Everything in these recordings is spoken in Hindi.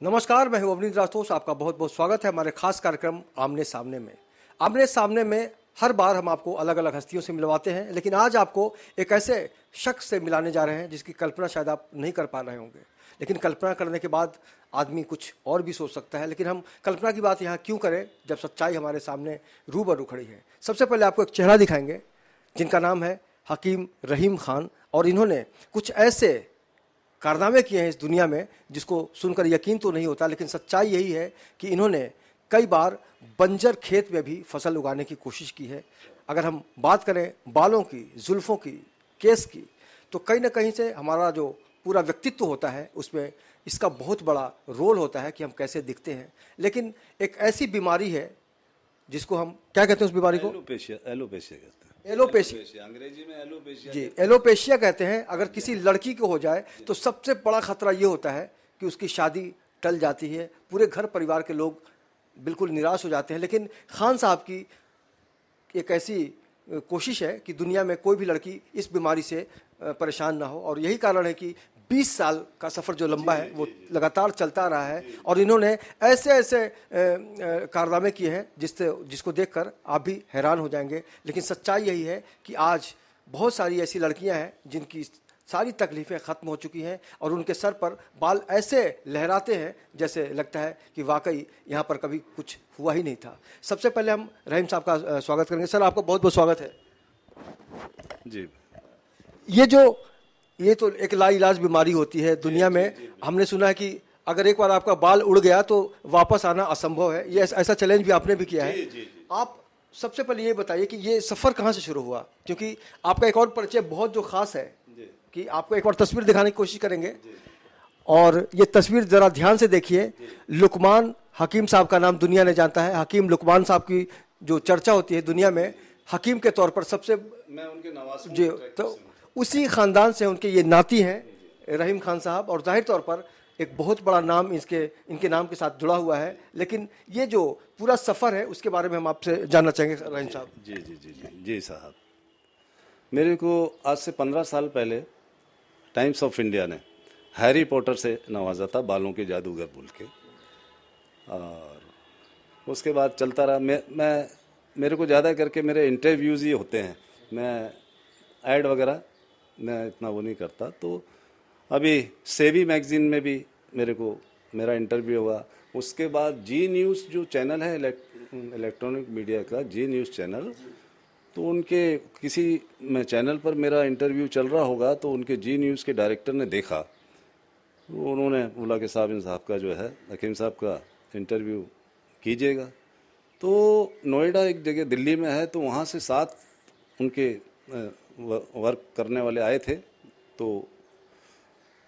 नमस्कार, मैं हूं अवनींद्र राठौर। आपका बहुत बहुत स्वागत है हमारे खास कार्यक्रम आमने सामने में। आमने सामने में हर बार हम आपको अलग अलग हस्तियों से मिलवाते हैं, लेकिन आज आपको एक ऐसे शख्स से मिलाने जा रहे हैं जिसकी कल्पना शायद आप नहीं कर पा रहे होंगे। लेकिन कल्पना करने के बाद आदमी कुछ और भी सोच सकता है, लेकिन हम कल्पना की बात यहाँ क्यों करें जब सच्चाई हमारे सामने रूबरू खड़ी है। सबसे पहले आपको एक चेहरा दिखाएंगे जिनका नाम है हकीम रहीम खान, और इन्होंने कुछ ऐसे कारनामे किए हैं इस दुनिया में जिसको सुनकर यकीन तो नहीं होता, लेकिन सच्चाई यही है कि इन्होंने कई बार बंजर खेत में भी फसल उगाने की कोशिश की है। अगर हम बात करें बालों की, जुल्फ़ों की, केस की, तो कहीं ना कहीं से हमारा जो पूरा व्यक्तित्व होता है उसमें इसका बहुत बड़ा रोल होता है कि हम कैसे दिखते हैं। लेकिन एक ऐसी बीमारी है जिसको हम क्या कहते हैं, उस बीमारी को एलोपेशिया कहते हैं। एलोपेशिया, अंग्रेजी में एलोपेशिया जी एलोपेशिया कहते हैं। अगर किसी लड़की को हो जाए तो सबसे बड़ा खतरा ये होता है कि उसकी शादी टल जाती है, पूरे घर परिवार के लोग बिल्कुल निराश हो जाते हैं। लेकिन खान साहब की एक ऐसी कोशिश है कि दुनिया में कोई भी लड़की इस बीमारी से परेशान ना हो, और यही कारण है कि 20 साल का सफ़र जो लंबा है वो लगातार चलता रहा है। और इन्होंने ऐसे ऐसे कारनामे किए हैं जिसको देखकर आप भी हैरान हो जाएंगे। लेकिन सच्चाई यही है कि आज बहुत सारी ऐसी लड़कियां हैं जिनकी सारी तकलीफ़ें ख़त्म हो चुकी हैं और उनके सर पर बाल ऐसे लहराते हैं जैसे लगता है कि वाकई यहाँ पर कभी कुछ हुआ ही नहीं था। सबसे पहले हम रहीम साहब का स्वागत करेंगे। सर, आपका बहुत बहुत स्वागत है जी। ये तो एक लाइलाज बीमारी होती है दुनिया में। हमने सुना है कि अगर एक बार आपका बाल उड़ गया तो वापस आना असंभव है। ये ऐसा चैलेंज भी आपने भी किया है। आप सबसे पहले ये बताइए कि ये सफ़र कहाँ से शुरू हुआ, क्योंकि आपका एक और परिचय बहुत जो खास है कि आपको एक बार तस्वीर दिखाने की कोशिश करेंगे, और ये तस्वीर ज़रा ध्यान से देखिए। लुकमान हकीम साहब का नाम दुनिया ने जानता है। हकीम लुकमान साहब की जो चर्चा होती है दुनिया में हकीम के तौर पर सबसे, मैं उनके नवाज जी, तो उसी ख़ानदान से उनके ये नाती हैं रहीम खान साहब, और जाहिर तौर पर एक बहुत बड़ा नाम इनके नाम के साथ जुड़ा हुआ है। लेकिन ये जो पूरा सफ़र है उसके बारे में हम आपसे जानना चाहेंगे रहीम साहब। जी जी जी जी जी साहब, मेरे को आज से 15 साल पहले टाइम्स ऑफ इंडिया ने हैरी पॉटर से नवाजा था, बालों के जादूगर बोल के, और उसके बाद चलता रहा। मैं मेरे को ज़्यादा करके मेरे इंटरव्यूज़ ही होते हैं, मैं ऐड वगैरह मैं इतना वो नहीं करता। तो अभी सेवी मैगज़ीन में भी मेरा इंटरव्यू हुआ। उसके बाद जी न्यूज़ जो चैनल है इलेक्ट्रॉनिक मीडिया का, जी न्यूज़ चैनल, तो उनके किसी में चैनल पर मेरा इंटरव्यू चल रहा होगा, तो उनके जी न्यूज़ के डायरेक्टर ने देखा, तो उन्होंने बोला कि साहब इन साहब का जो है हकीम साहब का इंटरव्यू कीजिएगा। तो नोएडा एक जगह दिल्ली में है, तो वहाँ से 7 उनके वर्क करने वाले आए थे। तो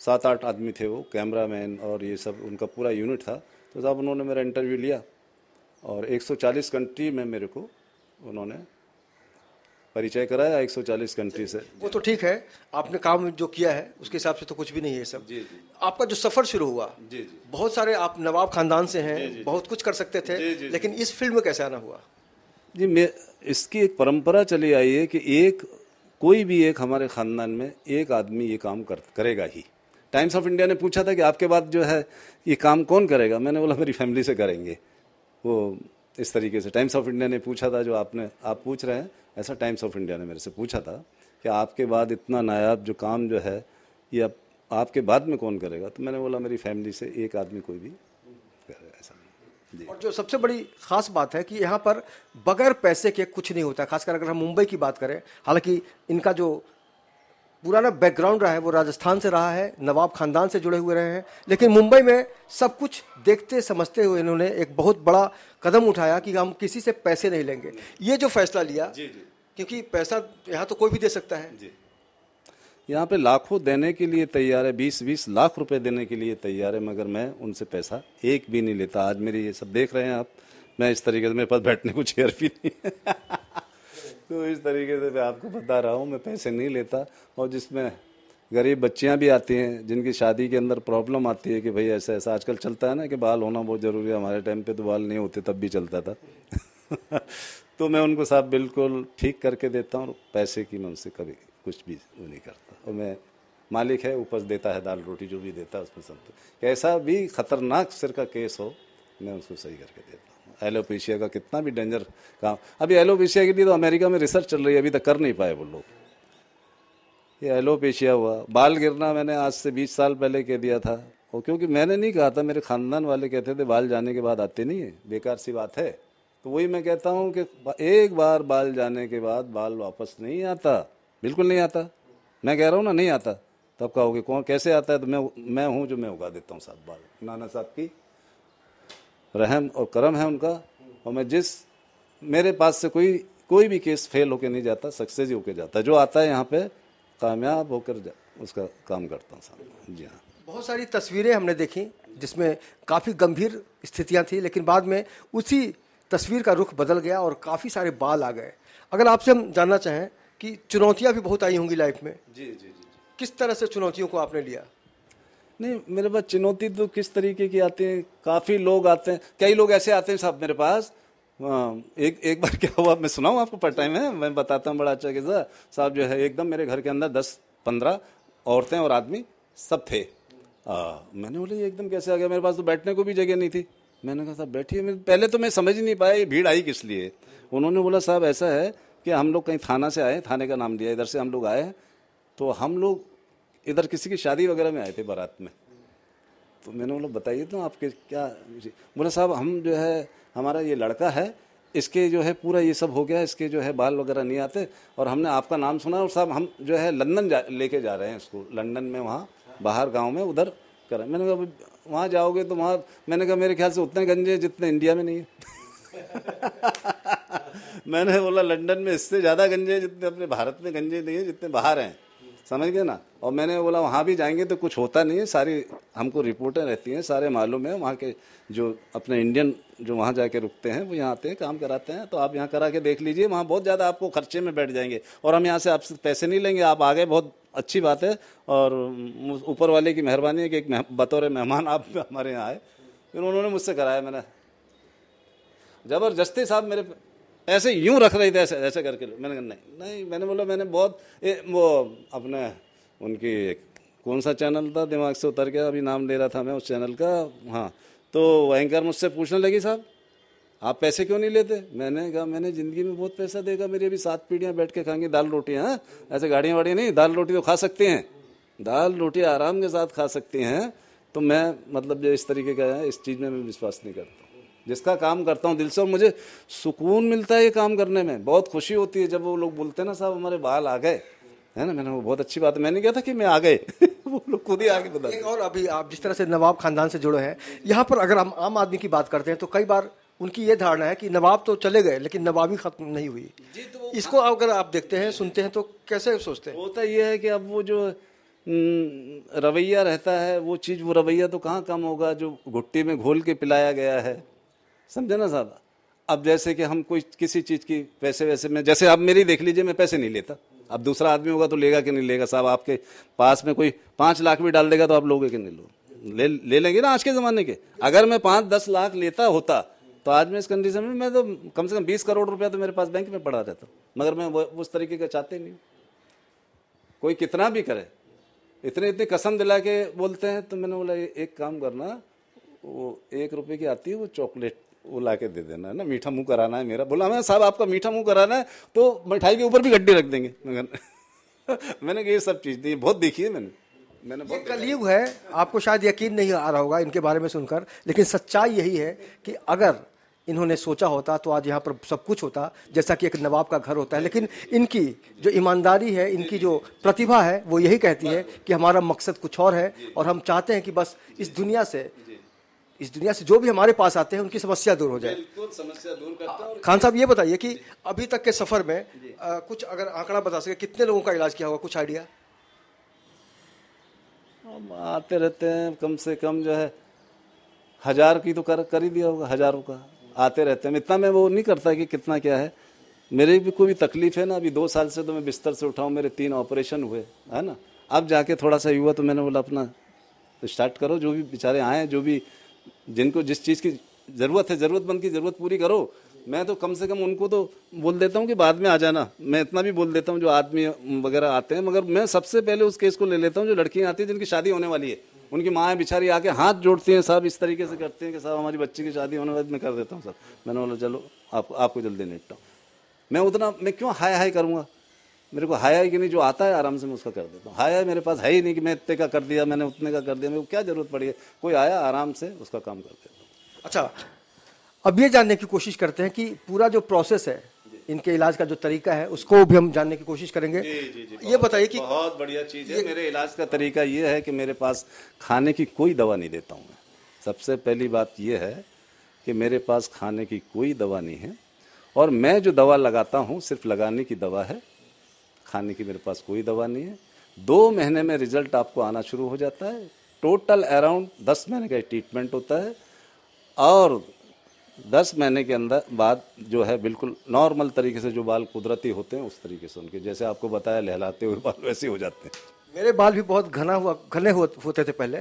7-8 आदमी थे, वो कैमरामैन और ये सब उनका पूरा यूनिट था। तो साहब उन्होंने मेरा इंटरव्यू लिया और 140 कंट्री में मेरे को उन्होंने परिचय कराया, 140 कंट्री से। वो तो ठीक है, आपने काम जो किया है उसके हिसाब से तो कुछ भी नहीं है सब। जी जी। आपका जो सफ़र शुरू हुआ, जी जी, बहुत सारे आप नवाब खानदान से हैं, जी, बहुत कुछ कर सकते थे, जी, जी, लेकिन इस फील्ड में कैसे आना हुआ? जी, इसकी एक परंपरा चली आई है कि कोई भी एक हमारे ख़ानदान में एक आदमी ये काम करेगा ही। टाइम्स ऑफ इंडिया ने पूछा था कि आपके बाद जो है ये काम कौन करेगा, मैंने बोला मेरी फैमिली से करेंगे। वो इस तरीके से टाइम्स ऑफ इंडिया ने पूछा था, जो आप पूछ रहे हैं, ऐसा टाइम्स ऑफ इंडिया ने मेरे से पूछा था कि आपके बाद इतना नायाब जो काम जो है ये आपके बाद में कौन करेगा। तो मैंने बोला मेरी फैमिली से एक आदमी कोई भी करेगा, ऐसा नहीं जी। और जो सबसे बड़ी खास बात है कि यहाँ पर बगैर पैसे के कुछ नहीं होता, खासकर अगर हम मुंबई की बात करें। हालांकि इनका जो पुराना बैकग्राउंड रहा है वो राजस्थान से रहा है, नवाब खानदान से जुड़े हुए रहे हैं, लेकिन मुंबई में सब कुछ देखते समझते हुए इन्होंने एक बहुत बड़ा कदम उठाया कि हम किसी से पैसे नहीं लेंगे। ये जो फैसला लिया, जी जी, क्योंकि पैसा यहाँ तो कोई भी दे सकता है जी, यहाँ पे लाखों देने के लिए तैयार है, 20-20 लाख रुपए देने के लिए तैयार है, मगर मैं उनसे पैसा एक भी नहीं लेता। आज मेरी ये सब देख रहे हैं आप, मैं इस तरीके से, मेरे पास बैठने को चेयर भी नहीं है तो इस तरीके से मैं आपको बता रहा हूँ, मैं पैसे नहीं लेता। और जिसमें गरीब बच्चियाँ भी आती हैं जिनकी शादी के अंदर प्रॉब्लम आती है कि भाई ऐसा ऐसा आजकल चलता है ना कि बाल होना बहुत ज़रूरी है, हमारे टाइम पे तो बाल नहीं होते तब भी चलता था तो मैं उनको साहब बिल्कुल ठीक करके देता हूँ, और पैसे की मैं उनसे कभी कुछ भी वो नहीं करता। और मैं मालिक है, ऊपर देता है दाल रोटी जो भी देता है उसमें संतुष्ट। कैसा भी खतरनाक सिर का केस हो मैं उसको सही करके देता हूँ। एलोपेशिया का कितना भी डेंजर काम, अभी एलोपेशिया के लिए तो अमेरिका में रिसर्च चल रही है, अभी तक कर नहीं पाए वो लोग। ये एलोपेशिया हुआ, बाल गिरना मैंने आज से 20 साल पहले कह दिया था, और क्योंकि मैंने नहीं कहा था, मेरे खानदान वाले कहते थे बाल जाने के बाद आते नहीं है, बेकार सी बात है। तो वही मैं कहता हूँ कि एक बार बाल जाने के बाद बाल वापस नहीं आता, बिल्कुल नहीं आता। मैं कह रहा हूँ ना, नहीं आता। तब कहोगे कौन कैसे आता है, तो मैं हूँ जो मैं उगा देता हूँ साहब बाल। नाना साहब की रहम और करम है उनका, और मैं मेरे पास से कोई भी केस फेल होके नहीं जाता, सक्सेस ही होके जाता है। जो आता है यहाँ पे कामयाब होकर उसका काम करता हूँ साहब। जी हाँ, बहुत सारी तस्वीरें हमने देखी जिसमें काफ़ी गंभीर स्थितियां थी, लेकिन बाद में उसी तस्वीर का रुख बदल गया और काफ़ी सारे बाल आ गए। अगर आपसे हम जानना चाहें कि चुनौतियां भी बहुत आई होंगी लाइफ में, जी जी जी, किस तरह से चुनौतियों को आपने लिया? नहीं, मेरे पास चुनौती तो किस तरीके की आती है, काफ़ी लोग आते हैं, कई लोग ऐसे आते हैं साहब मेरे पास। एक बार क्या हुआ, मैं सुनाऊँ आपको, पर टाइम है, मैं बताता हूँ बड़ा अच्छा किस्सा साहब। जो है एकदम मेरे घर के अंदर 10-15 औरतें और आदमी सब थे। मैंने बोला ये एकदम कैसे आ गया, मेरे पास तो बैठने को भी जगह नहीं थी। मैंने कहा साहब बैठिए। पहले तो मैं समझ ही नहीं पाया ये भीड़ आई किस लिए। उन्होंने बोला साहब ऐसा है कि हम लोग कहीं थाना से आए, थाने का नाम दिया, इधर से हम लोग आए, तो हम लोग इधर किसी की शादी वगैरह में आए थे, बारात में। तो मैंने बोला बताइए तो आपके क्या। बोला साहब हम जो है, हमारा ये लड़का है, इसके जो है पूरा ये सब हो गया, इसके जो है बाल वगैरह नहीं आते, और हमने आपका नाम सुना, और साहब हम जो है लंदन लेके जा रहे हैं इसको, लंदन में वहाँ बाहर गांव में उधर करें। मैंने कहा वहाँ जाओगे तो वहाँ, मैंने कहा मेरे ख्याल से उतने गंजे जितने इंडिया में नहीं है। मैंने बोला लंदन में इससे ज़्यादा गंजे जितने अपने भारत में गंजे नहीं है जितने बाहर हैं, समझ गए ना। और मैंने बोला वहाँ भी जाएंगे तो कुछ होता नहीं है, सारी हमको रिपोर्टें रहती हैं, सारे मालूम है, वहाँ के जो अपने इंडियन जो वहाँ जाके रुकते हैं वो यहाँ आते हैं, काम कराते हैं, तो आप यहाँ करा के देख लीजिए, वहाँ बहुत ज़्यादा आपको खर्चे में बैठ जाएंगे, और हम यहाँ से आपसे पैसे नहीं लेंगे, आप आ गए बहुत अच्छी बात है, और ऊपर वाले की मेहरबानी है कि एक बतौर मेहमान आप हमारे यहाँ आए। फिर उन्होंने मुझसे कराया, मैंने ज़बरदस्ती साहब मेरे ऐसे यूं रख रहे थे, ऐसे ऐसे करके। मैंने कहा नहीं, मैंने बोला मैंने बहुत वो अपने उनकी कौन सा चैनल था, दिमाग से उतर गया, अभी नाम ले रहा था मैं उस चैनल का, हाँ, तो एंकर मुझसे पूछने लगी साहब आप पैसे क्यों नहीं लेते। मैंने कहा मैंने ज़िंदगी में बहुत पैसा देगा, मेरी अभी 7 पीढ़ियाँ बैठ के खाएंगी दाल रोटियाँ, हाँ, ऐसे गाड़ियाँ वाड़ियाँ नहीं, दाल रोटी तो खा सकते हैं, दाल रोटी आराम के साथ खा सकती हैं। तो मैं मतलब जो इस तरीके का है, इस चीज़ में मैं विश्वास नहीं करता। जिसका काम करता हूँ दिल से, और मुझे सुकून मिलता है ये काम करने में, बहुत खुशी होती है जब वो लोग बोलते हैं ना साहब हमारे बाल आ गए, है ना। मैंने वो बहुत अच्छी बात है, मैंने कहा था कि मैं आ गए। वो लोग खुद ही आगे बता। एक और, अभी आप जिस तरह से नवाब खानदान से जुड़े हैं, यहाँ पर अगर हम आम आदमी की बात करते हैं तो कई बार उनकी ये धारणा है कि नवाब तो चले गए लेकिन नवाबी खत्म नहीं हुई। तो इसको अगर आप देखते हैं, सुनते हैं, तो कैसे सोचते हैं? होता ये है कि अब वो जो रवैया रहता है, वो चीज़, वो रवैया तो कहाँ कम होगा जो घुट्टी में घोल के पिलाया गया है, समझे ना साहब। अब जैसे कि हम कोई किसी चीज़ की पैसे वैसे में, जैसे आप मेरी देख लीजिए, मैं पैसे नहीं लेता, अब दूसरा आदमी होगा तो लेगा कि नहीं लेगा साहब। आपके पास में कोई 5 लाख भी डाल देगा तो आप लोगे कि नहीं लो, ले लेंगे ना आज के ज़माने के। अगर मैं 5-10 लाख लेता होता तो आज मैं इस कंडीशन में, मैं तो कम से कम 20 करोड़ रुपया तो मेरे पास बैंक में पड़ा रहता, मगर मैं उस तरीके का चाहते नहीं। कोई कितना भी करे, इतनी कसम दिला के बोलते हैं, तो मैंने बोला एक काम करना, वो 1 रुपये की आती है वो चॉकलेट, वो ला के दे देना है ना, मीठा मुंह कराना है मेरा। बोला मैं साहब आपका मीठा मुंह कराना है तो मिठाई के ऊपर भी गड्डी रख देंगे। मैंने कहा ये सब चीज़ नहीं, बहुत देखी है मैंने बहुत। कलयुग है, आपको शायद यकीन नहीं आ रहा होगा इनके बारे में सुनकर, लेकिन सच्चाई यही है कि अगर इन्होंने सोचा होता तो आज यहाँ पर सब कुछ होता, जैसा कि एक नवाब का घर होता है। लेकिन इनकी जो ईमानदारी है, इनकी जो प्रतिभा है, वो यही कहती है कि हमारा मकसद कुछ और है, और हम चाहते हैं कि बस इस दुनिया से जो भी हमारे पास आते हैं उनकी समस्या दूर हो जाए। बिल्कुल समस्या दूर करता हूं। खान साहब ये बताइए कि अभी तक के सफर में कुछ अगर आंकड़ा बता सके, कितने लोगों का इलाज किया होगा, कुछ आइडिया? हम आते रहते हैं, कम से कम जो है 1000 की तो कर ही दिया होगा, हज़ारों का आते रहते हैं। इतना मैं वो नहीं करता कि कितना क्या है। मेरी भी कोई तकलीफ है ना, अभी 2 साल से तो मैं बिस्तर से उठाऊँ, मेरे 3 ऑपरेशन हुए, है ना। अब जाके थोड़ा सा हुआ तो मैंने बोला अपना स्टार्ट करो, जो भी बेचारे आए, जो भी जिनको जिस चीज़ की ज़रूरत है, ज़रूरतमंद की ज़रूरत पूरी करो। मैं तो कम से कम उनको तो बोल देता हूँ कि बाद में आ जाना, मैं इतना भी बोल देता हूँ जो आदमी वगैरह आते हैं, मगर मैं सबसे पहले उस केस को ले लेता हूँ जो लड़कियाँ आती हैं जिनकी शादी होने वाली है, उनकी माँ बेचारी आके हाथ जोड़ती हैं, साहब इस तरीके से करते हैं कि साहब हमारी बच्ची की शादी होने वाली, मैं कर देता हूँ सर। मैंने बोला चलो आपको जल्दी निपटाऊँ। मैं क्यों हाय हाय करूँगा, मेरे को हाय कि नहीं, जो आता है आराम से मैं उसका कर देता हूँ। हाय मेरे पास है ही नहीं कि मैं इतने का कर दिया, मैंने उतने का कर दिया, मेरे को क्या जरूरत पड़ी है, कोई आया आराम से उसका काम कर देता हूँ। अच्छा, अब ये जानने की कोशिश करते हैं कि पूरा जो प्रोसेस है, इनके इलाज का जो तरीका है, उसको भी हम जानने की कोशिश करेंगे। जी, ये बताइए कि बहुत बढ़िया चीज़ है। मेरे इलाज का तरीका ये है कि मेरे पास खाने की कोई दवा नहीं देता हूँ मैं। सबसे पहली बात ये है कि मेरे पास खाने की कोई दवा नहीं है, और मैं जो दवा लगाता हूँ सिर्फ लगाने की दवा है, खाने की मेरे पास कोई दवा नहीं है। 2 महीने में रिजल्ट आपको आना शुरू हो जाता है। टोटल अराउंड 10 महीने का ट्रीटमेंट होता है, और 10 महीने के अंदर बाद जो है बिल्कुल नॉर्मल तरीके से जो बाल कुदरती होते हैं उस तरीके से उनके, जैसे आपको बताया लहलाते हुए बाल वैसे हो जाते हैं। मेरे बाल भी बहुत घने होते थे पहले।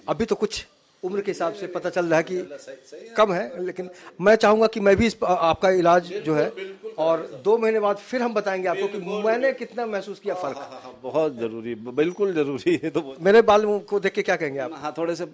अभी तो कुछ उम्र के हिसाब से पता चल रहा है कि कम है, लेकिन मैं चाहूंगा कि मैं भी आपका इलाज जो है, और 2 महीने बाद फिर हम बताएंगे आपको कि मैंने कितना महसूस किया फर्क। बहुत जरूरी, बिल्कुल जरूरी है। तो मेरे बाल को देख के क्या कहेंगे आप? हाँ, थोड़े से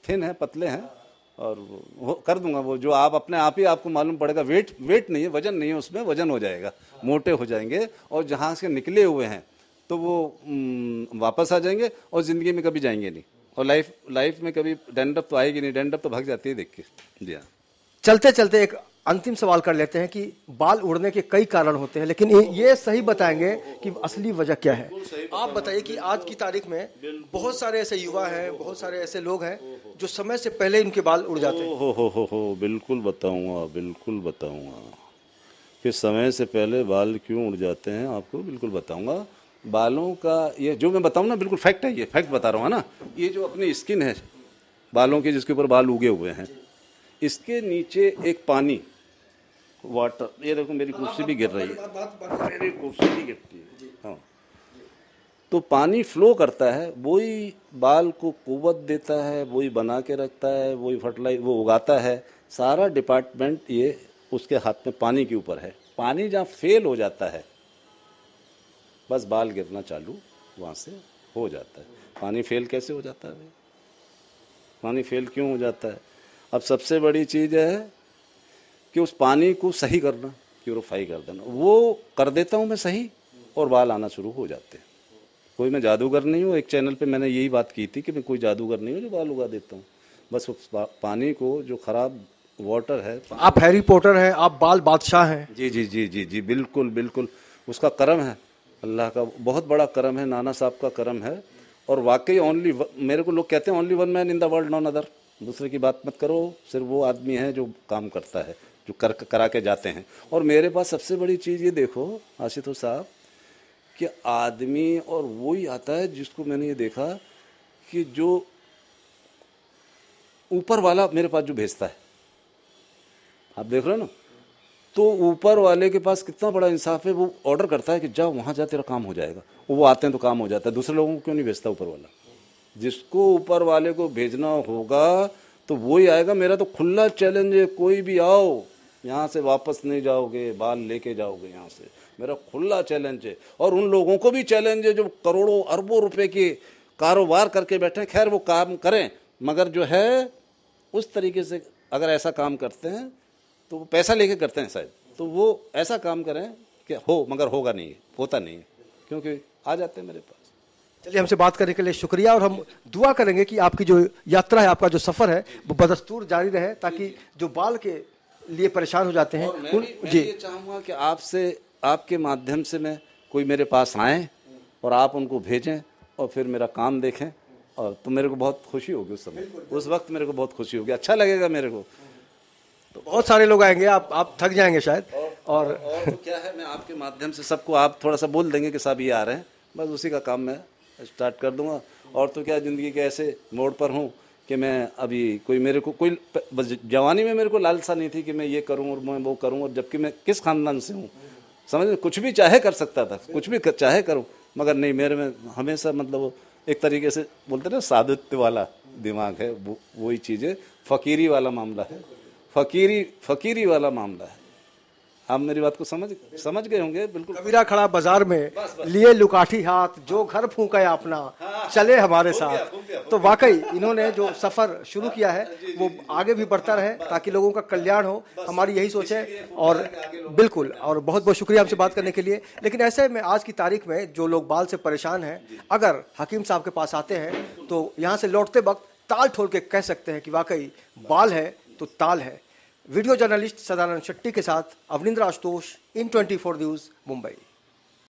थिन है, पतले हैं, और वो कर दूंगा। वो जो आप अपने आप ही आपको मालूम पड़ेगा, वेट नहीं है, वजन नहीं है उसमें, वजन हो जाएगा, मोटे हो जाएंगे, और जहाँ से निकले हुए हैं तो वो वापस आ जाएंगे, और ज़िंदगी में कभी जाएंगे नहीं, और लाइफ में कभी डैंड्रफ तो आएगी नहीं, डैंड्रफ तो भाग जाती है देख के। जी हाँ। चलते चलते एक अंतिम सवाल कर लेते हैं कि बाल उड़ने के कई कारण होते हैं, लेकिन ये सही बताएंगे कि असली वजह क्या है। आप बताइए कि आज की तारीख में बहुत सारे ऐसे युवा हैं, बहुत सारे ऐसे लोग हैं जो समय से पहले इनके बाल उड़ जाते हैं। हो बिल्कुल बताऊंगा कि समय से पहले बाल क्यों उड़ जाते हैं, आपको बिल्कुल बताऊंगा। बालों का ये जो मैं बताऊं ना, बिल्कुल फैक्ट है, ये फैक्ट बता रहा हूँ ना। ये जो अपनी स्किन है बालों की, जिसके ऊपर बाल उगे हुए हैं, इसके नीचे एक पानी, वाटर, ये देखो मेरी कुर्सी भी गिर रही है, मेरी कुर्सी भी गिरती है। हाँ, तो पानी फ्लो करता है, वही बाल को कुव्वत देता है, वही बना के रखता है, वही फर्टिलाइज वो उगाता है। सारा डिपार्टमेंट ये उसके हाथ में पानी के ऊपर है। पानी जहाँ फेल हो जाता है, बस बाल गिरना चालू वहाँ से हो जाता है। पानी फेल कैसे हो जाता है भाई? पानी फेल क्यों हो जाता है? अब सबसे बड़ी चीज़ है कि उस पानी को सही करना, प्यूरिफाई कर देना। वो कर देता हूँ मैं सही, और बाल आना शुरू हो जाते हैं। कोई मैं जादूगर नहीं हूँ। एक चैनल पे मैंने यही बात की थी कि मैं कोई जादूगर नहीं हूँ जो बाल उगा देता हूँ। बस उस पानी को, जो खराब वाटर है। आप हैरी पॉटर हैं, आप बाल बादशाह हैं। जी जी जी जी जी, बिल्कुल। उसका करम है, अल्लाह का बहुत बड़ा करम है, नाना साहब का करम है। और वाकई मेरे को लोग कहते हैं only one man in the world, none other. दूसरे की बात मत करो, सिर्फ वो आदमी है जो काम करता है, जो करा के जाते हैं। और मेरे पास सबसे बड़ी चीज़ ये देखो आशुतोष साहब, कि आदमी और वो ही आता है जिसको मैंने ये देखा कि जो ऊपर वाला मेरे पास जो भेजता है, आप देख रहे हो ना, तो ऊपर वाले के पास कितना बड़ा इंसाफ है। वो ऑर्डर करता है कि जा वहाँ जा, तेरा काम हो जाएगा। वो आते हैं तो काम हो जाता है। दूसरे लोगों को क्यों नहीं भेजता ऊपर वाला? जिसको ऊपर वाले को भेजना होगा तो वो ही आएगा। मेरा तो खुला चैलेंज है, कोई भी आओ, यहाँ से वापस नहीं जाओगे, बाल लेके जाओगे यहाँ से, मेरा खुला चैलेंज है। और उन लोगों को भी चैलेंज है जो करोड़ों अरबों रुपए के कारोबार करके बैठे हैं। खैर वो काम करें, मगर जो है उस तरीके से अगर ऐसा काम करते हैं तो वो पैसा लेके करते हैं शायद, तो वो ऐसा काम करें कि हो, मगर होगा नहीं, होता नहीं है, क्योंकि आ जाते हैं मेरे पास। चलिए, हमसे बात करने के लिए शुक्रिया, और हम दुआ करेंगे कि आपकी जो यात्रा है, आपका जो सफ़र है, वो बदस्तूर जारी रहे, ताकि जो बाल के लिए परेशान हो जाते हैं मैं ये चाहूँगा कि आपसे, आपके माध्यम से मैं कोई मेरे पास आए और आप उनको भेजें और फिर मेरा काम देखें, और तो मेरे को बहुत खुशी होगी उस समय, उस वक्त मेरे को बहुत खुशी होगी, अच्छा लगेगा मेरे को। तो बहुत सारे लोग आएंगे, आप थक जाएंगे शायद। और तो क्या है, मैं आपके माध्यम से सबको आप थोड़ा सा बोल देंगे कि साहब ये आ रहे हैं, बस उसी का काम मैं स्टार्ट कर दूंगा। और तो क्या, ज़िंदगी के ऐसे मोड़ पर हूँ कि मैं अभी कोई, मेरे को कोई, जवानी में मेरे को लालसा नहीं थी कि मैं ये करूँ और मैं वो करूँ, और जबकि मैं किस खानदान से हूँ, समझ में, कुछ भी चाहे कर सकता था, कुछ भी चाहे करूँ, मगर नहीं, मेरे में हमेशा मतलब एक तरीके से बोलते ना साधुत्व वाला दिमाग है, वही चीज़ है। फ़कीरी वाला मामला है, फ़कीरी वाला मामला है। आप मेरी बात को समझ गए होंगे बिल्कुल। कबीरा खड़ा बाजार में, लिए लुकाठी हाथ, जो घर फूंका अपना, चले हमारे साथ। तो वाकई इन्होंने जो सफर शुरू किया है वो आगे भी बढ़ता रहे ताकि लोगों का कल्याण हो, हमारी यही सोच है। और बिल्कुल, और बहुत बहुत शुक्रिया हमसे बात करने के लिए। लेकिन ऐसे में आज की तारीख में जो लोग बाल से परेशान हैं, अगर हकीम साहब के पास आते हैं तो यहाँ से लौटते वक्त ताल ठोल के कह सकते हैं कि वाकई बाल है तो ताल है। वीडियो जर्नलिस्ट सदानंद शेट्टी के साथ अवनिंद्र आशुतोष, इन 24 न्यूज़, मुंबई।